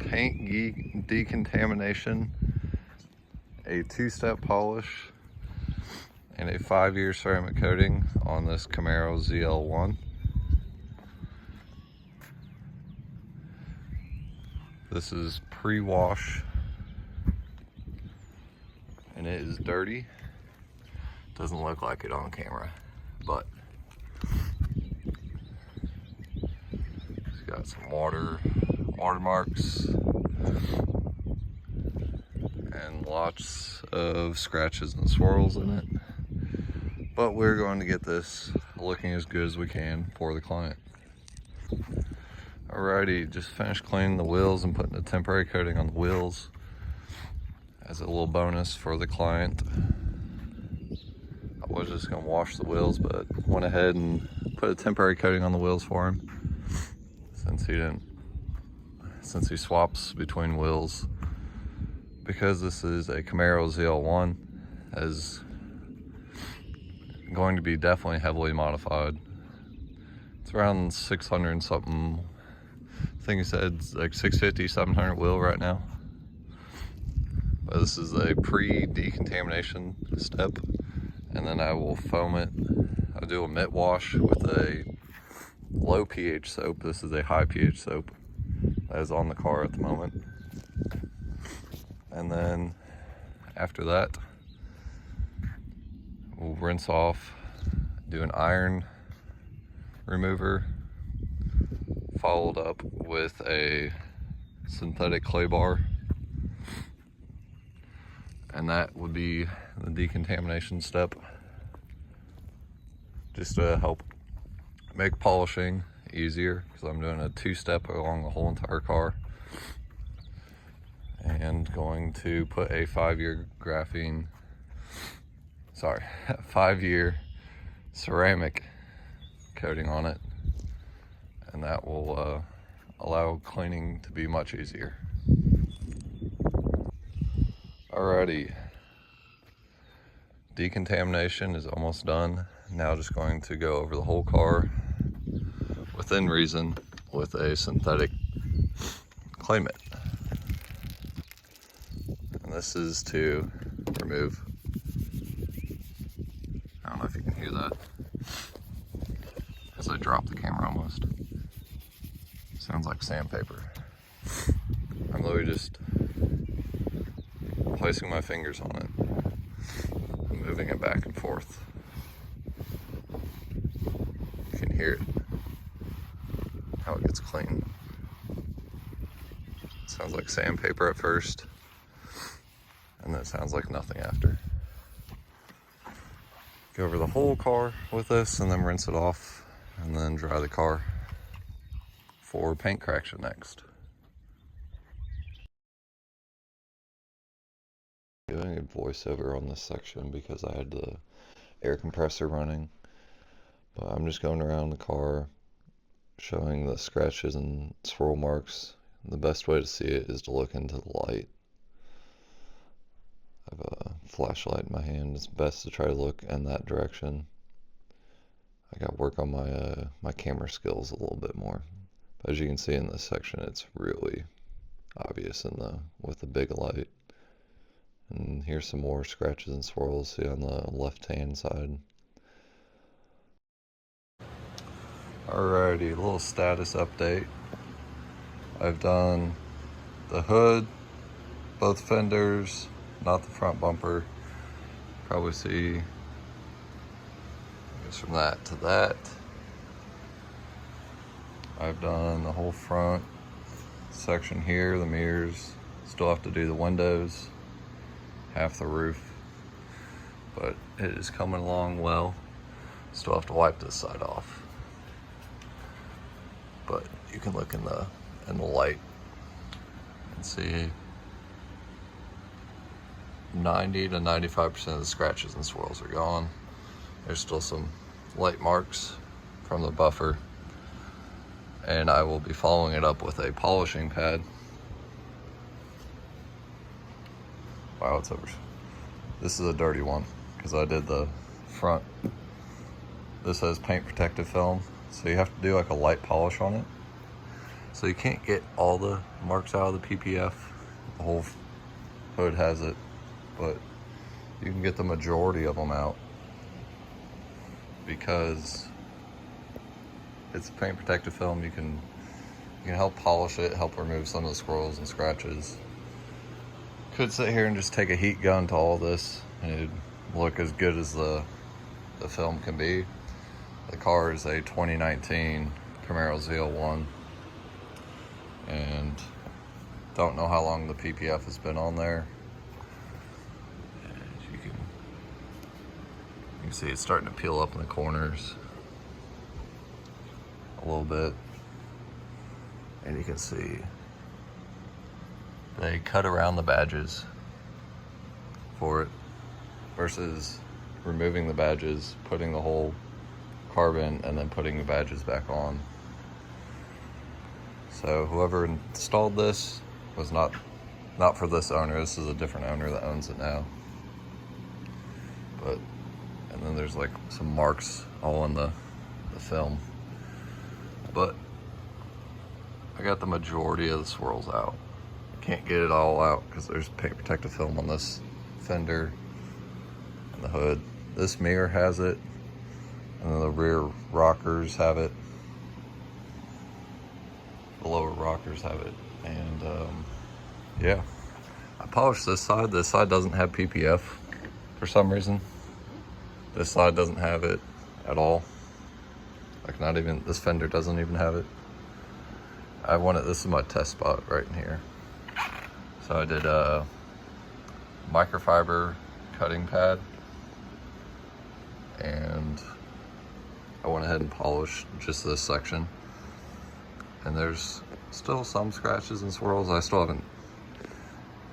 paint decontamination, a 2-step polish, and a 5-year ceramic coating on this Camaro ZL1. This is pre-wash, and it is dirty. Doesn't look like it on camera, but it's got some watermarks, and lots of scratches and swirls in it. But we're going to get this looking as good as we can for the client. Alrighty, just finished cleaning the wheels and putting a temporary coating on the wheels as a little bonus for the client. I was just gonna wash the wheels, but went ahead and put a temporary coating on the wheels for him since he swaps between wheels. Because this is a Camaro ZL1, is going to be definitely heavily modified. It's around 600 and something. I think he said it's like 650, 700 wheel right now. But this is a pre-decontamination step, and then I will foam it. I'll do a mitt wash with a low pH soap. This is a high pH soap that is on the car at the moment. And then after that, we'll rinse off, do an iron remover, followed up with a synthetic clay bar, and that would be the decontamination step, just to help make polishing easier, because I'm doing a 2-step along the whole entire car, and going to put a 5-year 5-year ceramic coating on it, and that will allow cleaning to be much easier. Alrighty, decontamination is almost done. Now just going to go over the whole car within reason with a synthetic clay mitt. And this is to remove, I don't know if you can hear that, as I dropped the camera almost. Sounds like sandpaper. I'm literally just placing my fingers on it, moving it back and forth. You can hear it, how it gets clean. It sounds like sandpaper at first, and then it sounds like nothing after. Go over the whole car with this, and then rinse it off, and then dry the car for paint correction next. Doing a voiceover on this section because I had the air compressor running, but I'm just going around the car showing the scratches and swirl marks. The best way to see it is to look into the light. I have a flashlight in my hand. It's best to try to look in that direction. I got to work on my camera skills a little bit more. But as you can see in this section, it's really obvious with the big light. And here's some more scratches and swirls, see on the left-hand side. Alrighty, a little status update. I've done the hood, both fenders, not the front bumper. Probably see, I guess from that to that. I've done the whole front section here, the mirrors. Still have to do the windows, half the roof, but it is coming along well. Still have to wipe this side off, but you can look in the light and see 90 to 95% of the scratches and swirls are gone. There's still some light marks from the buffer, and I will be following it up with a polishing pad. Wow, it's over. This is a dirty one because I did the front. This has paint protective film, so you have to do like a light polish on it. So you can't get all the marks out of the PPF. The whole hood has it, but you can get the majority of them out because it's paint protective film. You can help polish it, help remove some of the swirls and scratches. Could sit here and just take a heat gun to all this and it'd look as good as the film can be. The car is a 2019 Camaro ZL1 and don't know how long the PPF has been on there. As you can see it's starting to peel up in the corners a little bit. And you can see they cut around the badges for it versus removing the badges, putting the whole carbon, and then putting the badges back on. So whoever installed this was not for this owner. This is a different owner that owns it now. But, and then there's like some marks all in the film. But I got the majority of the swirls out. Can't get it all out because there's paint protective film on this fender and the hood. This mirror has it, and then the rear rockers have it. The lower rockers have it, and yeah. I polished this side. This side doesn't have PPF for some reason. This side doesn't have it at all. Like not even, this fender doesn't even have it. I wanted, this is my test spot right in here. So I did a microfiber cutting pad and I went ahead and polished just this section. And there's still some scratches and swirls. I still haven't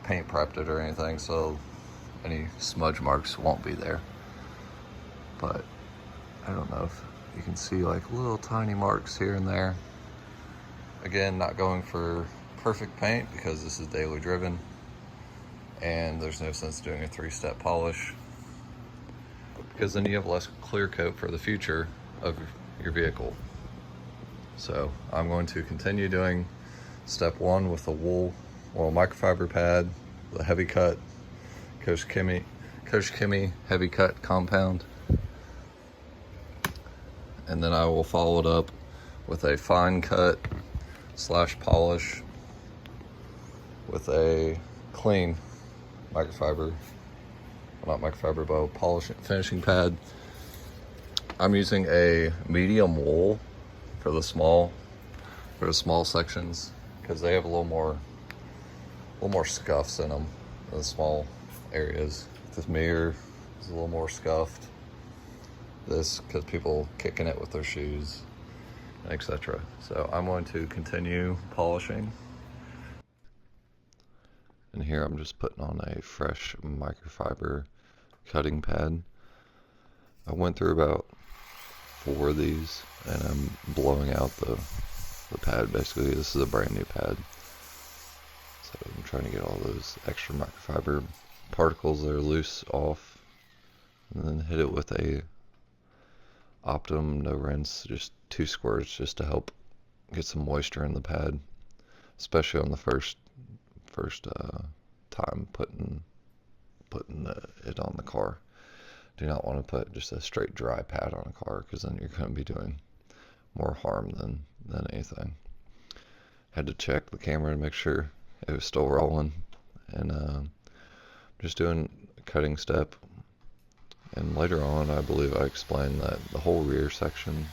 paint prepped it or anything, so any smudge marks won't be there. But I don't know if you can see like little tiny marks here and there. Again, not going for perfect paint because this is daily driven and there's no sense doing a 3-step polish because then you have less clear coat for the future of your vehicle. So I'm going to continue doing step 1 with the wool microfiber pad, the heavy cut Coach Kimmy heavy cut compound, and then I will follow it up with a fine cut / polish with a clean microfiber, well, not microfiber, but finishing pad. I'm using a medium wool for the small sections because they have a little more scuffs in them in the small areas. This mirror is a little more scuffed. This because people kicking it with their shoes, etc. So I'm going to continue polishing. And here I'm just putting on a fresh microfiber cutting pad. I went through about 4 of these and I'm blowing out the pad basically. This is a brand new pad. So I'm trying to get all those extra microfiber particles that are loose off and then hit it with a Optimum no rinse, just 2 squirts just to help get some moisture in the pad, especially on the first time putting it on the car. Do not want to put just a straight dry pad on a car because then you're going to be doing more harm than anything. Had to check the camera to make sure it was still rolling, and just doing a cutting step. And later on, I believe I explained that the whole rear section,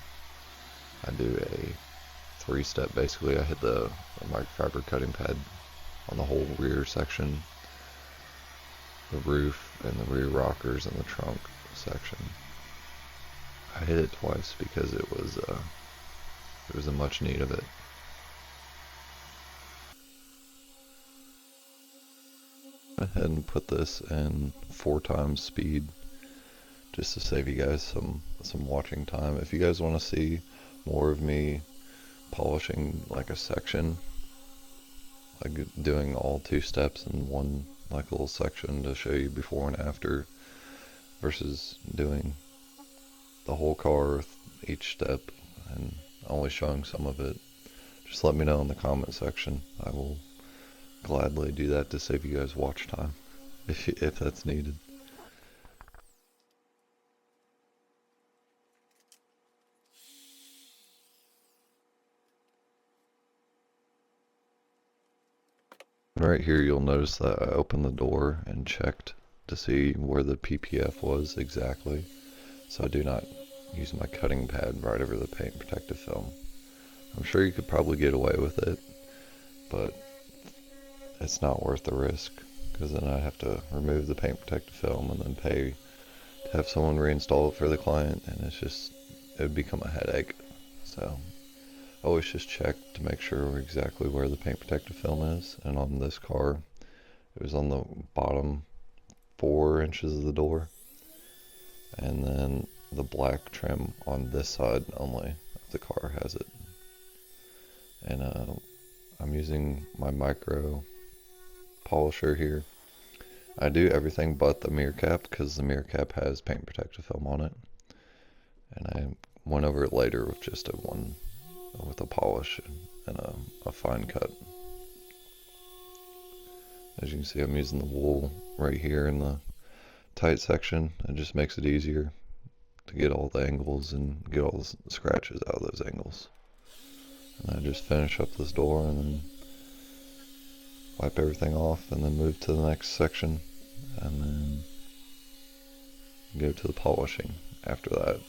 I do a 3-step. Basically, I hit the microfiber cutting pad on the whole rear section, the roof, and the rear rockers, and the trunk section. I hit it twice because there was a much need of it. Go ahead and put this in 4 times speed, just to save you guys some watching time. If you guys want to see more of me polishing like a section, like doing all 2 steps in one like little section to show you before and after, versus doing the whole car with each step and only showing some of it, just let me know in the comment section. I will gladly do that to save you guys watch time if that's needed. Right here you'll notice that I opened the door and checked to see where the PPF was exactly, so I do not use my cutting pad right over the paint protective film. I'm sure you could probably get away with it, but it's not worth the risk, because then I have to remove the paint protective film and then pay to have someone reinstall it for the client, and it would become a headache. So always just check to make sure exactly where the paint protective film is. And on this car, it was on the bottom 4 inches of the door, and then the black trim on this side only of the car has it. And I'm using my micro polisher here. I do everything but the mirror cap, because the mirror cap has paint protective film on it, and I went over it later with just with a polish and a fine cut. As you can see, I'm using the wool right here in the tight section. It just makes it easier to get all the angles and get all the scratches out of those angles. And I just finish up this door and then wipe everything off, and then move to the next section, and then go to the polishing after that.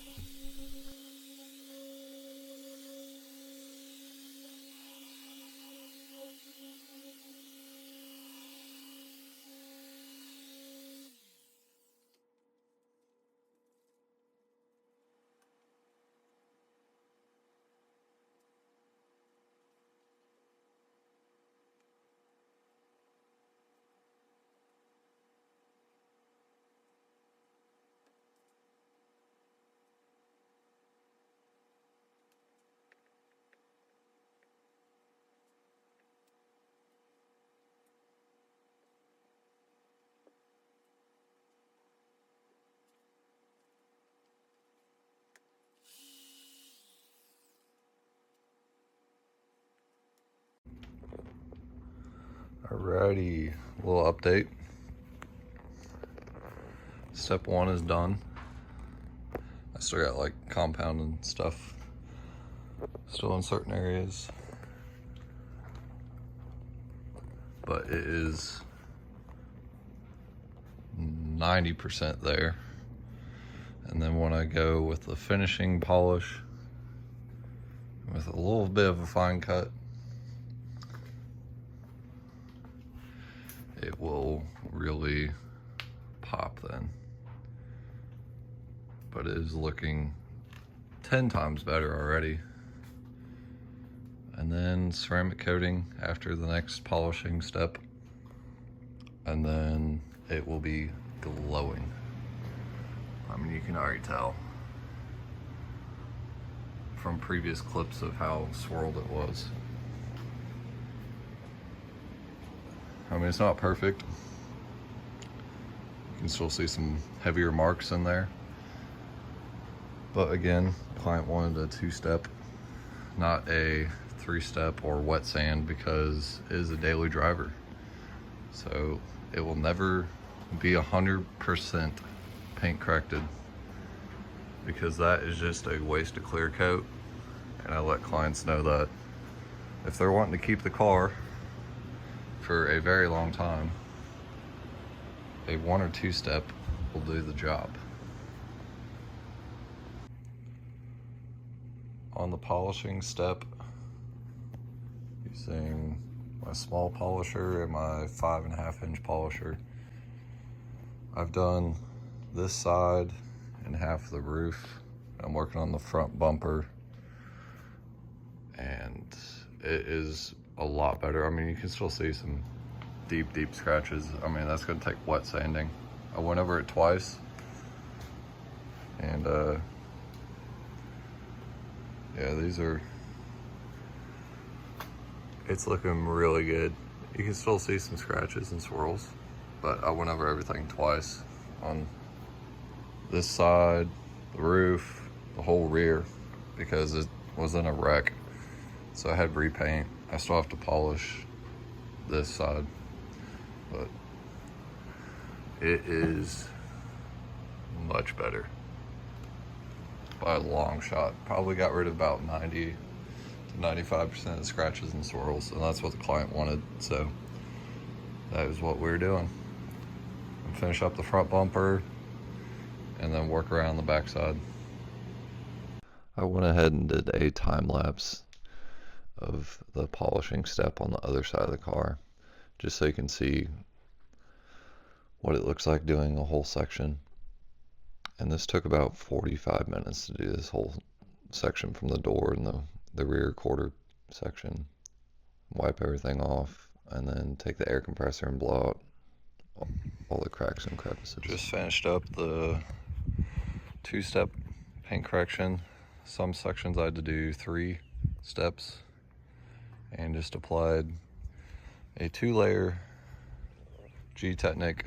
Alrighty, a little update. Step 1 is done. I still got like compound and stuff still in certain areas, but it is 90% there. And then when I go with the finishing polish with a little bit of a fine cut, it will really pop then. But it is looking 10 times better already. And then ceramic coating after the next polishing step, and then it will be glowing. I mean, you can already tell from previous clips of how swirled it was. I mean, it's not perfect. You can still see some heavier marks in there. But again, the client wanted a 2-step, not a 3-step or wet sand, because it is a daily driver. So it will never be 100% paint corrected, because that is just a waste of clear coat. And I let clients know that if they're wanting to keep the car for a very long time, a 1 or 2-step will do the job. On the polishing step, using my small polisher and my 5.5-inch polisher, I've done this side and half of the roof. I'm working on the front bumper, and it is a lot better. I mean, you can still see some deep scratches. I mean, that's gonna take wet sanding. I went over it twice, and yeah, it's looking really good. You can still see some scratches and swirls, but I went over everything twice on this side, the roof, the whole rear, because it was in a wreck. So I had repaint. I still have to polish this side, but it is much better by a long shot. Probably got rid of about 90 to 95% of the scratches and swirls, and that's what the client wanted, so that is what we're doing. And finish up the front bumper and then work around the backside. I went ahead and did a time lapse of the polishing step on the other side of the car, just so you can see what it looks like doing a whole section. And this took about 45 minutes to do this whole section from the door and the rear quarter section. Wipe everything off and then take the air compressor and blow out all the cracks and crevices. Just finished up the two-step paint correction. Some sections I had to do 3 steps, and just applied a 2-layer G-Technic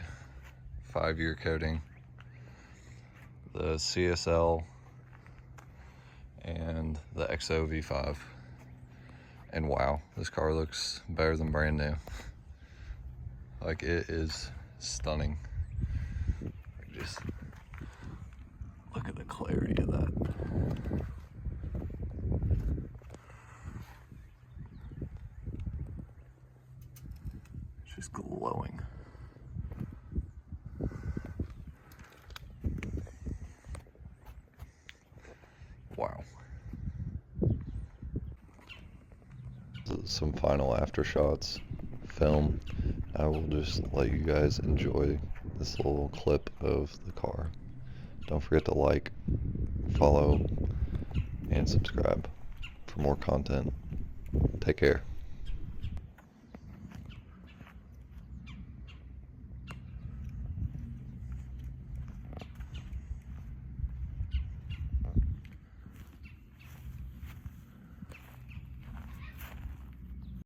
5-year coating, the CSL and the XO V5, and wow, this car looks better than brand new. Like, it is stunning. Just look at the clarity of that. It's just glowing. Wow. Some final after shots film. I will just let you guys enjoy this little clip of the car. Don't forget to like, follow, and subscribe for more content. Take care.